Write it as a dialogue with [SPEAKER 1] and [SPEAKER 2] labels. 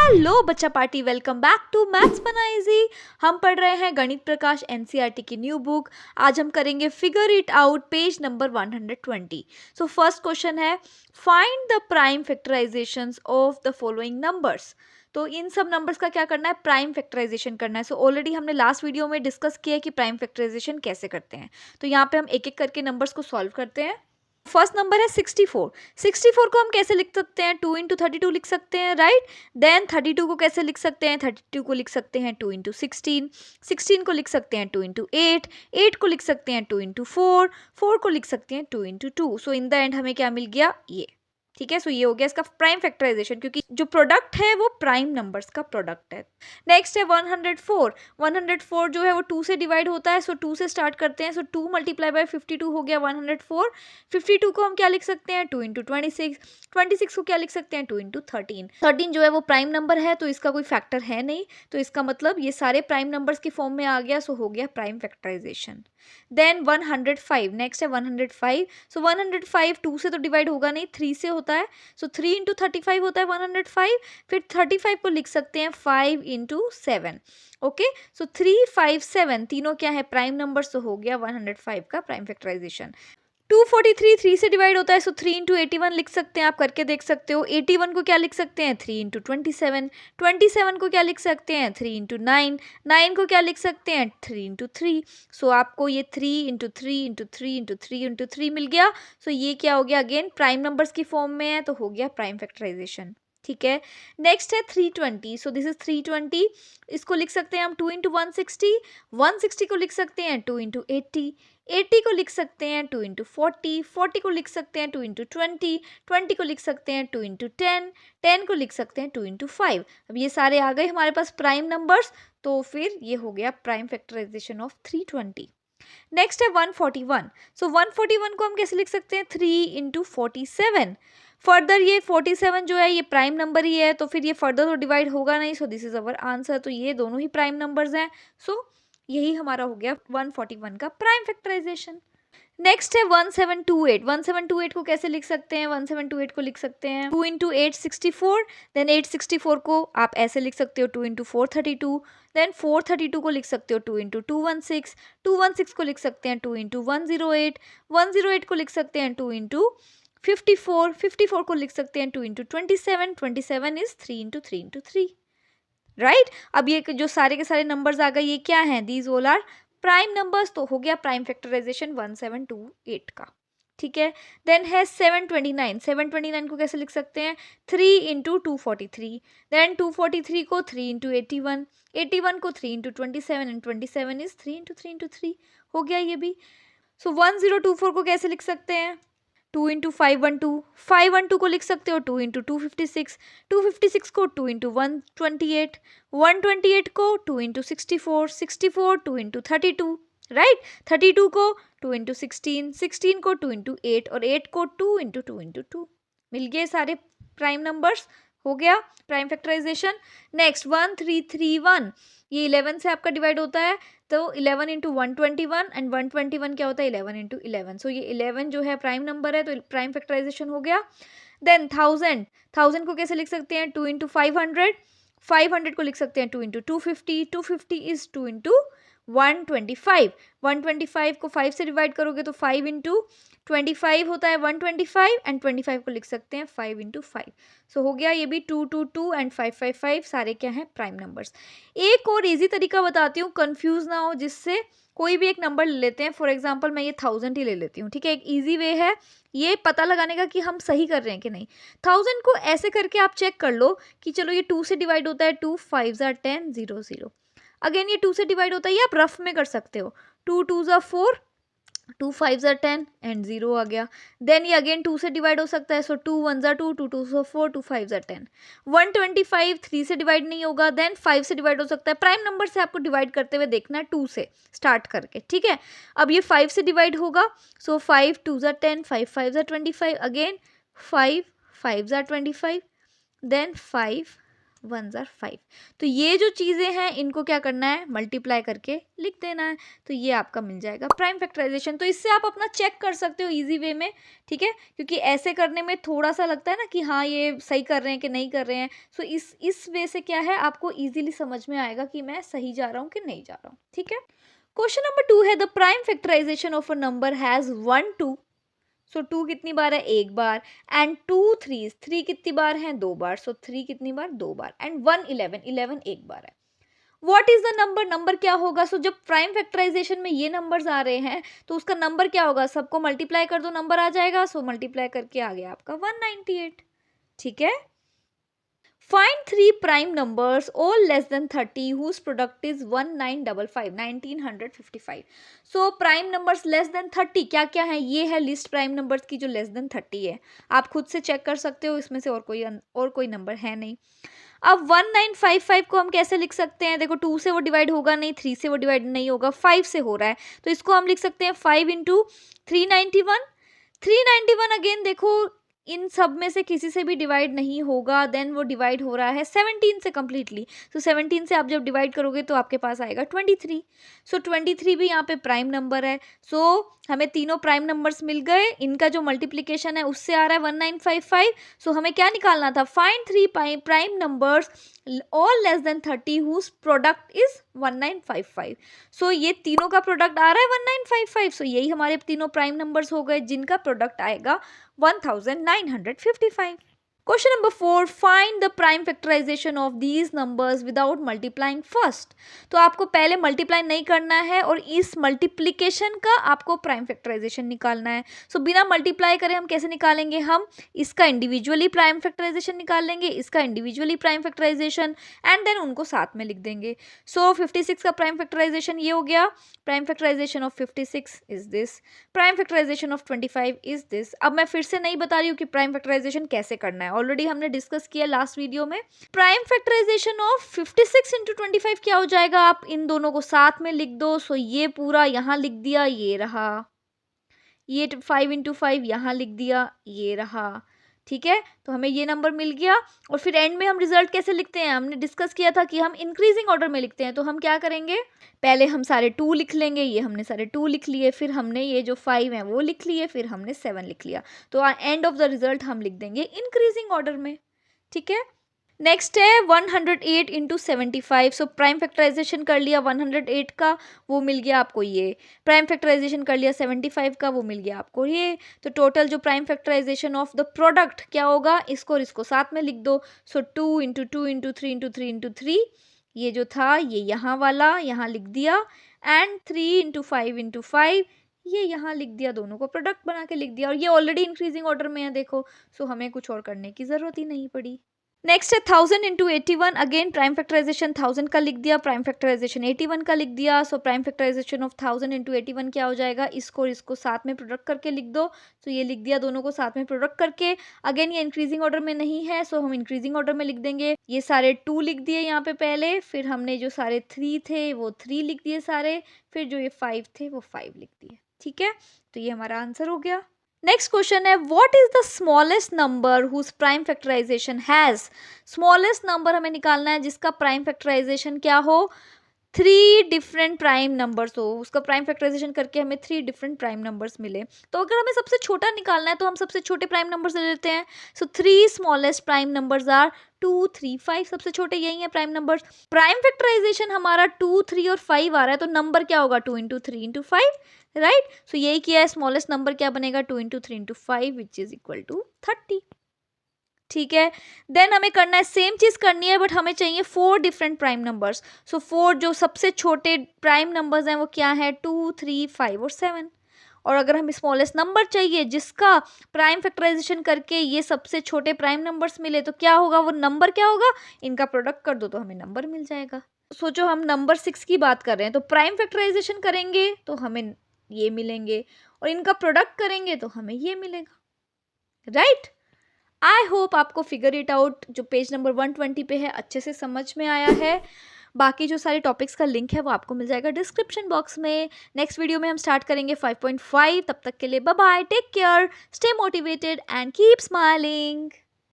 [SPEAKER 1] Hello बच्चा party, welcome back to maths बना easy. हम पढ़ रहे हैं गणित प्रकाश एनसीईआरटी की न्यू बुक। आज हम करेंगे figure it out, page number 120। So first question है, find the prime factorisations of the following numbers. तो इन सब नंबर्स का क्या करना है, प्राइम फैक्टराइजेशन करना है। सो ऑलरेडी हमने लास्ट वीडियो में डिस्कस किया है कि प्राइम फैक्टराइजेशन कैसे करते हैं। तो यहाँ पे हम एक एक करके नंबर्स को सॉल्व करते हैं। फर्स्ट नंबर है 64। 64 को हम कैसे लिख सकते हैं, 2 इंटू 32 लिख सकते हैं, राइट। देन 32 को कैसे लिख सकते हैं, 32 को लिख सकते हैं 2 इंटू 16। 16 को लिख सकते हैं 2 इंटू 8। 8 को लिख सकते हैं 2 इंटू 4। 4 को लिख सकते हैं 2 into 2। So in the end हमें क्या मिल गया, ये। ठीक है, सो ये हो गया इसका प्राइम फैक्टराइजेशन, क्योंकि जो प्रोडक्ट है वो प्राइम नंबर्स का प्रोडक्ट है। नेक्स्ट है 104। 104 जो है वो 2 से डिवाइड होता है, सो 2 से स्टार्ट करते हैं। सो 2 मल्टीप्लाई बाय 52 हो गया 104। 52 को हम क्या लिख सकते हैं, 2 इंटू 26। 26 को क्या लिख सकते हैं, 2 इंटू 13। 13 जो है वो प्राइम नंबर है, तो इसका कोई फैक्टर है नहीं, तो इसका मतलब ये सारे प्राइम नंबर्स की फॉर्म में आ गया। सो हो गया प्राइम फैक्टराइजेशन। देन 105, नेक्स्ट है 105। सो 105 2 से तो डिवाइड होगा नहीं, 3 से होता है। सो 3 इंटू 35 होता है 105। फिर 35 को लिख सकते हैं 5 इंटू 7। ओके, सो 3 5 7 तीनों क्या है, प्राइम नंबर्स। तो हो गया 105 का प्राइम फैक्टराइजेशन। 243 3 से डिवाइड होता है, सो 3 इंटू 81 लिख सकते हैं, आप करके देख सकते हो। 81 को क्या लिख सकते हैं, 3 इंटू 27। 27 को क्या लिख सकते हैं, 3 इंटू 9। 9 को क्या लिख सकते हैं, 3 इंटू 3। सो आपको ये 3 इंटू 3 इंटू 3 इंटू 3 इंटू 3 मिल गया। सो ये क्या हो गया, अगेन प्राइम नंबर्स की फॉर्म में है, तो हो गया प्राइम फैक्टराइजेशन। ठीक है, नेक्स्ट है 320। So this is 320। इसको लिख सकते हैं हम 2 इंटू 160। 160 को लिख सकते हैं 2 इंटू 80। 80 को लिख सकते हैं 2 इंटू 40। 40 को लिख सकते हैं 2 इंटू 20। 20 को लिख सकते हैं 2 इंटू 10। 10 को लिख सकते हैं 2 इंटू 5। अब ये सारे आ गए हमारे पास प्राइम नंबर्स, तो फिर ये हो गया प्राइम फैक्टराइजेशन ऑफ 320। नेक्स्ट है 141। सो 141 को हम कैसे लिख सकते हैं, 3 इंटू 47। फर्दर ये 47 जो है ये प्राइम नंबर ही है, तो फिर ये फर्दर तो डिवाइड होगा नहीं। So this is our answer. तो ये दोनों ही प्राइम नंबर्स हैं। सो यही हमारा हो गया 141 का प्राइम फैक्टराइजेशन। नेक्स्ट है 1728। 1728 को कैसे लिख सकते हैं, 1728 को लिख सकते हैं 2 इंटू 864। देन 864 को आप ऐसे लिख सकते हो 2 इंटू 432। देन 432 को लिख सकते हो 2 इंटू 216। 216 को लिख सकते हैं 2 इंटू 108। 108 को लिख सकते हैं 2 इंटू 54। 54 को लिख सकते हैं 2 into 27। 27 is 3 into 3 into 3, right. अब ये जो सारे के सारे नंबर्स आ गए, ये क्या हैं, these all are prime numbers. तो हो गया प्राइम फैक्टराइजेशन 1728 का। ठीक है, देन है 729। 729 को कैसे लिख सकते हैं, 3 इंटू 243। देन 243 को 3 इंटू 81। 81 को 3 into 27 and 27 is 3 into 3 into 3, हो गया ये भी। सो 1024 को कैसे लिख सकते हैं, 2 इंटू 512। 512 को लिख सकते हो 2 इंटू 256। 256 को 2 इंटू 128। 128 को 2 इंटू 64। 64 2 into 32, right. 32 को 2 इंटू 16। 16 को 2 इंटू 8 और 8 को 2 इंटू 2 इंटू 2। मिल गए सारे प्राइम नंबर्स, हो गया प्राइम फैक्टराइजेशन। नेक्स्ट 1331, ये 11 से आपका डिवाइड होता है, तो 11 इंटू 121 एंड 121 क्या होता है, 11 इंटू 11। सो ये 11 जो है प्राइम नंबर है, तो प्राइम फैक्टराइजेशन हो गया। देन 1000। 1000 को कैसे लिख सकते हैं, 2 इंटू 500। 500 को लिख सकते हैं 2 इंटू 250। 250 is 2 into 125। 125 को 5 से डिवाइड करोगे तो 5 इंटू 25 होता है 125 एंड 25 को लिख सकते हैं 5 इंटू 5। सो हो गया ये भी 222 एंड 555 सारे क्या हैं, प्राइम नंबर्स। एक और इजी तरीका बताती हूँ, कंफ्यूज ना हो, जिससे कोई भी एक नंबर ले लेते हैं। फॉर एग्जांपल मैं ये 1000 ही ले लेती हूँ, ठीक है। एक इजी वे है ये पता लगाने का कि हम सही कर रहे हैं कि नहीं। 1000 को ऐसे करके आप चेक कर लो कि चलो ये 2 से डिवाइड होता है, 2 5 are 10 0 0। अगेन ये 2 से डिवाइड होता है, ये आप रफ में कर सकते हो, 2 2 are 4, 2 5 are 10 एंड 0 आ गया। देन ये अगेन 2 से डिवाइड हो सकता है, सो 2 1 are 2, 2 2 are 4, 2 5 are 10। 125 3 से डिवाइड नहीं होगा, देन 5 से डिवाइड हो सकता है। प्राइम नंबर से आपको डिवाइड करते हुए देखना है, 2 से स्टार्ट करके, ठीक है। अब ये 5 से डिवाइड होगा, so 5 2 are 10, 5 5 are 25। Again 5 5 are 25, then 5 1s are 5। तो ये जो चीज़ें हैं इनको क्या करना है, मल्टीप्लाई करके लिख देना है। तो ये आपका मिल जाएगा प्राइम फैक्टराइजेशन। तो इससे आप अपना चेक कर सकते हो इजी वे में, ठीक है, क्योंकि ऐसे करने में थोड़ा सा लगता है ना कि हाँ ये सही कर रहे हैं कि नहीं कर रहे हैं। सो इस वे से क्या है, आपको ईजिली समझ में आएगा कि मैं सही जा रहा हूँ कि नहीं जा रहा हूँ, ठीक है। क्वेश्चन नंबर 2 है, the prime factorization of a number has 1 2। So 2 कितनी बार है, एक बार, एंड 2 3, 3 कितनी बार है, 2 बार। सो 3 कितनी बार, 2 बार, एंड 1 11, 11 एक बार है। What is the number, number क्या होगा। सो जब प्राइम फैक्टराइजेशन में ये नंबर्स आ रहे हैं तो उसका नंबर क्या होगा, सबको मल्टीप्लाई कर दो नंबर आ जाएगा। सो मल्टीप्लाई करके आ गया आपका 198, ठीक है। Find three prime numbers all less than 30 whose product is 1955, 1955। So prime numbers less than 30 क्या क्या है, ये है लिस्ट प्राइम नंबर्स की जो less than 30 है। आप खुद से चेक कर सकते हो, इसमें से और कोई नंबर है नहीं। अब 1955 को हम कैसे लिख सकते हैं, देखो 2 से वो डिवाइड होगा नहीं, 3 से वो डिवाइड नहीं होगा, 5 से हो रहा है, तो इसको हम लिख सकते हैं 5 इंटू 391। 391 अगेन देखो इन सब में से किसी से भी डिवाइड नहीं होगा, देन वो डिवाइड हो रहा है 17 से कम्प्लीटली। तो 17 से आप जब डिवाइड करोगे तो आपके पास आएगा 23। सो 23 भी यहाँ पे प्राइम नंबर है। सो हमें तीनों प्राइम नंबर्स मिल गए, इनका जो मल्टीप्लिकेशन है उससे आ रहा है 1955। सो हमें क्या निकालना था, find three prime numbers all less than 30 whose product is 1955। So ये तीनों का प्रोडक्ट आ रहा है 1955। सो यही हमारे तीनों प्राइम नंबर्स हो गए जिनका प्रोडक्ट आएगा 1955। Question number 4, find the prime factorization of these numbers without multiplying first। तो आपको पहले मल्टीप्लाई नहीं करना है और इस मल्टीप्लिकेशन का आपको प्राइम फैक्टराइजेशन निकालना है। सो बिना मल्टीप्लाई करे हम कैसे निकालेंगे, हम इसका इंडिविजुअली प्राइम फैक्टराइजेशन निकाल लेंगे, इसका individually prime factorization, and then उनको साथ में लिख देंगे। सो 56 का प्राइम फैक्टराइजेशन ये हो गया, prime factorization of 56 is this, prime factorization of 25 is this. अब मैं फिर से नहीं बता रही हूँ कि प्राइम फैक्टराइजेशन कैसे करना है, ऑलरेडी हमने डिस्कस किया लास्ट वीडियो में। प्राइम फैक्टराइजेशन ऑफ 56 इंटू 25 क्या हो जाएगा, आप इन दोनों को साथ में लिख दो। सो ये पूरा यहाँ लिख दिया, ये रहा, ये 5 इंटू 5 यहाँ लिख दिया, ये रहा, ठीक है। तो हमें ये नंबर मिल गया। और फिर एंड में हम रिजल्ट कैसे लिखते हैं, हमने डिस्कस किया था कि हम इंक्रीजिंग ऑर्डर में लिखते हैं। तो हम क्या करेंगे, पहले हम सारे 2 लिख लेंगे, ये हमने सारे 2 लिख लिए, फिर हमने ये जो 5 है वो लिख लिए, फिर हमने 7 लिख लिया। तो एंड ऑफ द रिजल्ट हम लिख देंगे इंक्रीजिंग ऑर्डर में, ठीक है। नेक्स्ट है 108 इंटू 75। सो प्राइम फैक्टराइजेशन कर लिया 108 का, वो मिल गया आपको ये। प्राइम फैक्टराइजेशन कर लिया 75 का, वो मिल गया आपको ये। तो टोटल जो prime factorization of the product क्या होगा, इसको और इसको साथ में लिख दो। So 2 into 2 into 3 into 3 into 3, ये जो था ये यहाँ वाला यहाँ लिख दिया, एंड 3 इंटू 5 इंटू 5 ये यहाँ लिख दिया, दोनों को प्रोडक्ट बना के लिख दिया। और ये ऑलरेडी इंक्रीजिंग ऑर्डर में है देखो, सो हमें कुछ और करने की ज़रूरत ही नहीं पड़ी। नेक्स्ट है 1000 इंटू 81, अगेन प्राइम फैक्टराइजेशन 1000 का लिख दिया, प्राइम फैक्टराइजेशन 81 का लिख दिया। So prime factorization of 1000 into 81 क्या हो जाएगा, इसको और इसको साथ में प्रोडक्ट करके लिख दो। सो ये लिख दिया दोनों को साथ में प्रोडक्ट करके। अगेन ये इंक्रीजिंग ऑर्डर में नहीं है, सो हम इंक्रीजिंग ऑर्डर में लिख देंगे। ये सारे 2 लिख दिए यहाँ पे पहले, फिर हमने जो सारे 3 थे वो 3 लिख दिए सारे, फिर जो ये 5 थे वो 5 लिख दिए, ठीक है। तो ये हमारा आंसर हो गया। नेक्स्ट क्वेश्चन है, what is the smallest number whose prime factorization has. Smallest number हमें निकालना है जिसका प्राइम फैक्टराइजेशन क्या हो, 3 डिफरेंट प्राइम नंबर्स हो, उसका प्राइम फैक्टराइजेशन करके हमें 3 डिफरेंट प्राइम नंबर्स मिले। तो अगर हमें सबसे छोटा निकालना है तो हम सबसे छोटे प्राइम नंबर्स ले लेते हैं। सो 3 स्मॉलेस्ट प्राइम नंबर्स आर 2 3 5, सबसे छोटे यही है प्राइम नंबर्स। प्राइम फैक्टराइजेशन हमारा 2 3 और 5 आ रहा है, तो नंबर क्या होगा 2 इंटू 3 इंटू 5, राइट। सो यही किया है, स्मॉलेस्ट नंबर क्या बनेगा 2 into 3 into 5 which is equal to 30, ठीक है। देन हमें करना है सेम चीज करनी है, बट हमें चाहिए 4 डिफरेंट प्राइम नंबर्स। सो 4 जो सबसे छोटे प्राइम नंबर्स हैं वो क्या है, 2 3 5 और 7। और अगर हमें स्मॉलेस्ट नंबर चाहिए जिसका प्राइम फैक्टराइजेशन करके ये सबसे छोटे प्राइम नंबर्स मिले, तो क्या होगा, वो नंबर क्या होगा, इनका प्रोडक्ट कर दो तो हमें नंबर मिल जाएगा। सोचो हम नंबर 6 की बात कर रहे हैं, तो प्राइम फैक्टराइजेशन करेंगे तो हमें ये मिलेंगे, और इनका प्रोडक्ट करेंगे तो हमें ये मिलेगा, राइट। आई होप आपको फिगर इट आउट जो पेज नंबर 120 पे है अच्छे से समझ में आया है। बाकी जो सारे टॉपिक्स का लिंक है वो आपको मिल जाएगा डिस्क्रिप्शन बॉक्स में। नेक्स्ट वीडियो में हम स्टार्ट करेंगे 5.5। तब तक के लिए bye bye, take care, stay motivated and keep smiling.